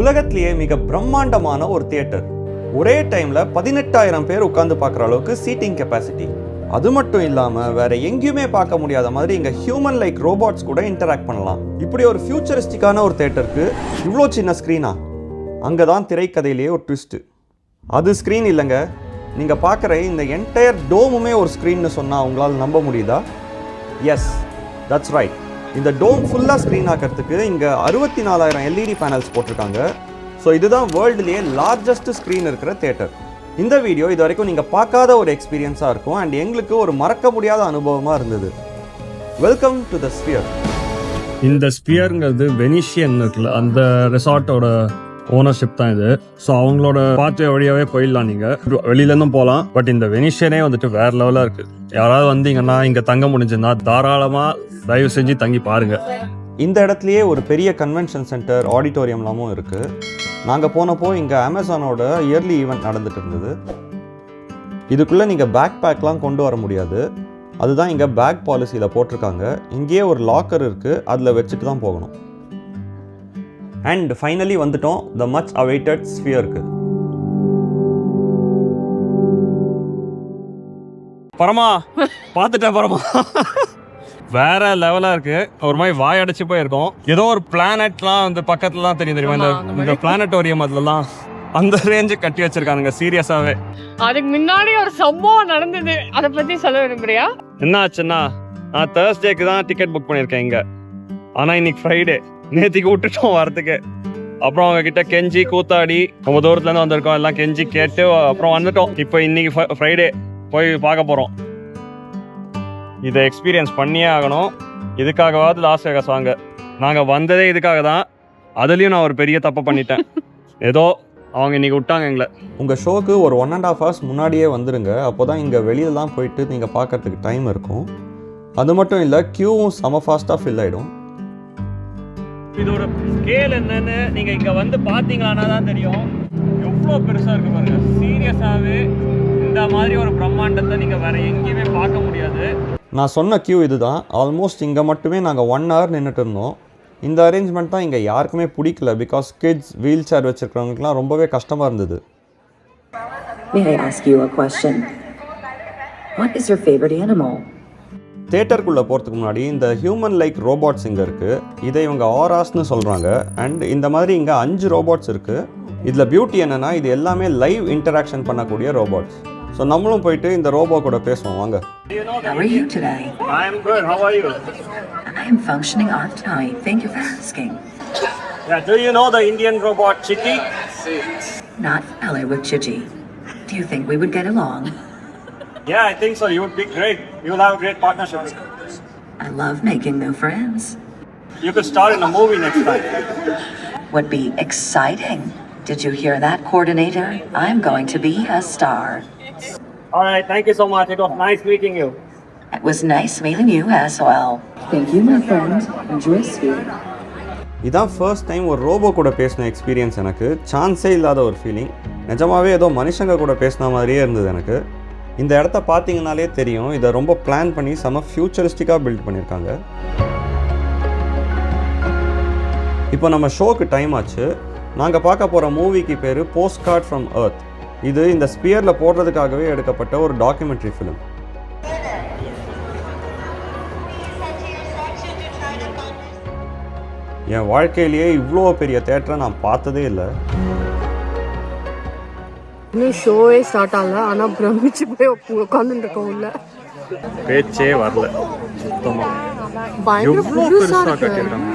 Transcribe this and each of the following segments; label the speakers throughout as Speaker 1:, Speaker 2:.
Speaker 1: உலகத்திலேயே மிக பிரம்மாண்டமான ஒரு தியேட்டர். ஒரே டைம்ல 18,000 பேர் உட்கார்ந்து பார்க்குற அளவுக்கு சீட்டிங் கெப்பாசிட்டி. அது மட்டும் இல்லாமல் வேற எங்கேயுமே பார்க்க முடியாத மாதிரி இங்கே ஹியூமன் லைக் ரோபோட்ஸ் கூட இன்டராக்ட் பண்ணலாம். இப்படி ஒரு ஃபியூச்சரிஸ்டிக்கான ஒரு தியேட்டருக்கு இவ்வளோ சின்ன ஸ்க்ரீனா? அங்கே தான் திரைக்கதையிலேயே ஒரு ட்விஸ்ட்டு. அது ஸ்க்ரீன் இல்லைங்க, நீங்கள் பார்க்குற இந்த என்டையர் டோமுமே ஒரு ஸ்க்ரீன்னு சொன்னால் உங்களால் நம்ப முடியுதா? Yes, that's right. இந்த டோம் ஃபுல்லாக ஸ்க்ரீன் ஆக்கிறதுக்கு இங்கே 64,000 எல்இடி பேனல்ஸ் போட்டிருக்காங்க. ஸோ இதுதான் வேர்ல்டுலேயே லார்ஜஸ்ட் ஸ்க்ரீன் இருக்கிற தியேட்டர். இந்த வீடியோ இது வரைக்கும் நீங்கள் பார்க்காத ஒரு எக்ஸ்பீரியன்ஸாக இருக்கும் அண்ட் எங்களுக்கு ஒரு மறக்க முடியாத அனுபவமாக இருந்தது. Welcome to the sphere.
Speaker 2: இந்த ஸ்பியருங்கிறது வெனிஷியன் இருக்குல்ல, அந்த ரெசார்ட்டோட ஓனர்ஷிப் தான் இது. ஸோ அவங்களோட பாத்வே வழியாகவே போயிடலாம், நீங்கள் வெளியிலேருந்தும் போகலாம். பட் இந்த வெனிஷியனே வந்துட்டு வேறு லெவலாக இருக்குது. யாராவது வந்தீங்கன்னா இங்கே தங்க முடிஞ்சுன்னா தாராளமாக தயவு செஞ்சு தங்கி பாருங்கள்.
Speaker 1: இந்த இடத்துலையே ஒரு பெரிய கன்வென்ஷன் சென்டர், ஆடிட்டோரியம்லாமும் இருக்குது. நாங்கள் போனப்போ இங்கே அமேசானோட இயர்லி ஈவெண்ட் நடந்துட்டு இருந்தது. இதுக்குள்ளே நீங்கள் பேக் பேக்லாம் கொண்டு வர முடியாது. அதுதான் இங்கே பேக் பாலிசியில் போட்டிருக்காங்க. இங்கேயே ஒரு லாக்கர் இருக்குது, அதில் வச்சுட்டு தான் போகணும். அண்ட் ஃபைனலி வந்துட்டோம் த மச் அவைட்டட் ஸ்பியருக்கு.
Speaker 2: பரமா பார்த்துட்டேன், பரமா வேற லெவலா இருக்கு. ஒரு மாதிரி வாயடைச்சு போயிருக்கோம். ஏதோ ஒரு பிளானட்லாம் வந்து பக்கத்துல தான் தெரியுமா, இந்த பிளானட்டோரியம் அதுலலாம் அந்த ரேஞ்சு கட்டி வச்சிருக்கானுங்க சீரியஸாவே.
Speaker 3: அதுக்கு முன்னாடி ஒரு சம்பவம் நடந்தது, அதை பத்தி சொல்ல விரும்புறியா?
Speaker 2: என்ன ஆச்சுன்னா, நான் தேர்ஸ்டேக்கு தான் டிக்கெட் புக் பண்ணியிருக்கேன் இங்க. ஆனா இன்னைக்கு ஃப்ரைடே, நேற்றுக்கு விட்டுட்டோம் வரத்துக்கு. அப்புறம் அவங்க கிட்ட கெஞ்சி கூத்தாடி ரொம்ப தூரத்துல இருந்து வந்திருக்கோம், எல்லாம் கெஞ்சி கேட்டு அப்புறம் வந்துட்டோம். இப்போ இன்னைக்கு ஃப்ரைடே போய் பார்க்க போறோம். இதை எக்ஸ்பீரியன்ஸ் பண்ணியே ஆகணும். இதுக்காகவாது லாஸ் வேகாஸ் வாங்க. நாங்கள் வந்ததே இதுக்காக தான். அதுலேயும் நான் ஒரு பெரிய தப்பு பண்ணிட்டேன். ஏதோ அவங்க இன்னைக்கு விட்டாங்க எங்களை.
Speaker 1: உங்கள் ஷோக்கு ஒரு 1.5 hours முன்னாடியே வந்துடுங்க. அப்போ தான் இங்கே வெளியிலலாம் போயிட்டு நீங்கள் பார்க்கறதுக்கு டைம் இருக்கும். அது மட்டும் இல்லை, க்யூவும் செம ஃபாஸ்ட்டாக ஃபில் ஆகிடும்.
Speaker 2: இதோட ஸ்கேல் என்னன்னு நீங்கள் இங்கே வந்து பார்த்தீங்கன்னா தான் தெரியும். எவ்வளோ பெருசாக இருக்கு பாருங்க. சீரியஸாகவே இந்த மாதிரி ஒரு பிரம்மாண்டத்தை நீங்கள் வேற எங்கேயுமே பார்க்க முடியாது.
Speaker 1: நான் சொன்ன க்யூ இதுதான். ஆல்மோஸ்ட் இங்கே மட்டுமே நாங்கள் 1 hour நின்றுட்டு இருந்தோம். இந்த அரேஞ்ச்மெண்ட் தான் இங்கே யாருக்குமே பிடிக்கல. பிகாஸ் கிட்ஸ், வீல் சேர் வச்சுருக்கிறவங்களுக்குலாம் ரொம்பவே கஷ்டமாக இருந்தது.
Speaker 4: May I ask you a question? What is your favorite animal?
Speaker 1: தேட்டருக்குள்ளே போகிறதுக்கு முன்னாடி இந்த ஹியூமன் லைக் ரோபோட்ஸ் இங்கே இருக்குது. இதை இவங்க ஆராஸ்ன்னு சொல்கிறாங்க. அண்ட் இந்த மாதிரி இங்கே 5 ரோபோட்ஸ் இருக்குது. இதில் பியூட்டி என்னென்னா, இது எல்லாமே லைவ் இன்டராக்ஷன் பண்ணக்கூடிய ரோபோட்ஸ். ஸோ நம்மளும் போயிட்டு இந்த ரோபோ கூட பேசுவோம் வாங்க.
Speaker 4: How are you today?
Speaker 2: I am good. How are you?
Speaker 4: I am functioning on time. Thank you for asking.
Speaker 2: Yeah, do you know the Indian robot Chicky?
Speaker 4: Not familiar with Chichi. Do you think we would get along?
Speaker 2: Yeah, I think so. You would be great. You will have a great partnership.
Speaker 4: I love making new friends.
Speaker 2: You could star in a movie next time.
Speaker 4: Would be exciting. Did you hear that, coordinator? I'm going to be a star.
Speaker 2: All right, thank you so much. It was nice meeting you.
Speaker 4: It was nice meeting you as well. Thank you, my friend. Enjoy Sphere.
Speaker 1: இதான் first time ஒரு robot கூட பேசின experience. எனக்கு சான்ஸே இல்லாத ஒரு feeling. நிஜமாவே ஏதோ மனுஷங்க கூட பேசின மாதிரியே இருந்தது எனக்கு. இந்த இடத்த பார்த்தீங்கனாலே தெரியும், இதை ரொம்ப பிளான் பண்ணி செம ஃபியூச்சரிஸ்டிக்காக பில்ட் பண்ணியிருக்காங்க. இப்போ நம்ம ஷோக்கு டைம் ஆச்சு. நாங்கள் பார்க்க போகிற மூவிக்கு பேர் போஸ்ட் கார்ட் ஃப்ரம் எர்த். இது இந்த ஸ்பியரில் போடுறதுக்காகவே எடுக்கப்பட்ட ஒரு டாக்குமெண்ட்ரி ஃபிலிம். என் வாழ்க்கையிலேயே இவ்வளோ பெரிய தேட்டரை நான் பார்த்ததே இல்லை.
Speaker 3: இன்னும் ஷோவே ஸ்டார்ட் ஆகல, ஆனால் பிரமிச்சு போய் உட்காந்துட்டு இருக்கோம் உள்ள.
Speaker 2: பேச்சே வரல சுத்தமாக.
Speaker 3: பயங்கர
Speaker 2: எவ்வளோ பெருசாக கட்டியிருக்காங்க.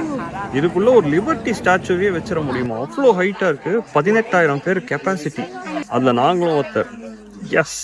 Speaker 2: இதுக்குள்ள ஒரு லிபர்ட்டி ஸ்டாச்சுவே வச்சிட முடியுமா? அவ்வளோ ஹைட்டா இருக்கு. 18,000 பேர் கெப்பாசிட்டி. அதுல நாங்களும் ஒருத்தர். Yes.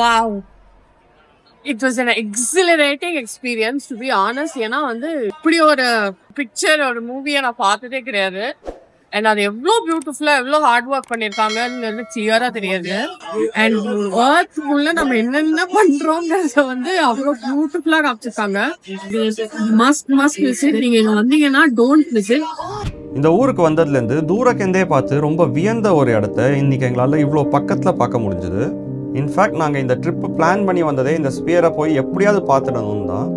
Speaker 3: Wow, it was an exhilarating experience to be honest. ஏன்னா வந்து இப்படி ஒரு பிக்சர் ஒரு மூவியை நான் பார்த்ததே கிடையாது. அண்ட் அது எவ்வளோ பியூட்டிஃபுல்லா எவ்வளோ ஹார்ட் ஒர்க் பண்ணியிருக்காங்கன்னு கிளியரா தெரியாது. அண்ட் ஒர்க்குள்ள நம்ம என்னென்ன பண்றோங்கிறத வந்து அவ்வளோ பியூட்டிஃபுல்லா காமிச்சிருக்காங்க. Must visit. நீங்க இங்க வந்தீங்கன்னா டோன்ட் விசிட்.
Speaker 1: இந்த ஊருக்கு வந்ததுலேருந்து தூரக்கெந்தே பார்த்து ரொம்ப வியந்த ஒரு இடத்த இன்னைக்கு எங்களால் இவ்வளோ பக்கத்தில் பார்க்க முடிஞ்சுது. இன்ஃபேக்ட் நாங்கள் இந்த ட்ரிப்பு பிளான் பண்ணி வந்ததே இந்த ஸ்பியரை போய் எப்படியாவது பார்த்துடணும் தான்.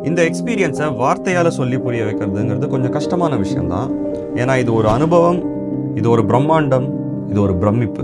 Speaker 1: இந்த எக்ஸ்பீரியன்ஸை வார்த்தையால் சொல்லி புரிய வைக்கிறதுங்கிறது கொஞ்சம் கஷ்டமான விஷயம்தான். ஏன்னா இது ஒரு அனுபவம், இது ஒரு பிரம்மாண்டம், இது ஒரு பிரமிப்பு.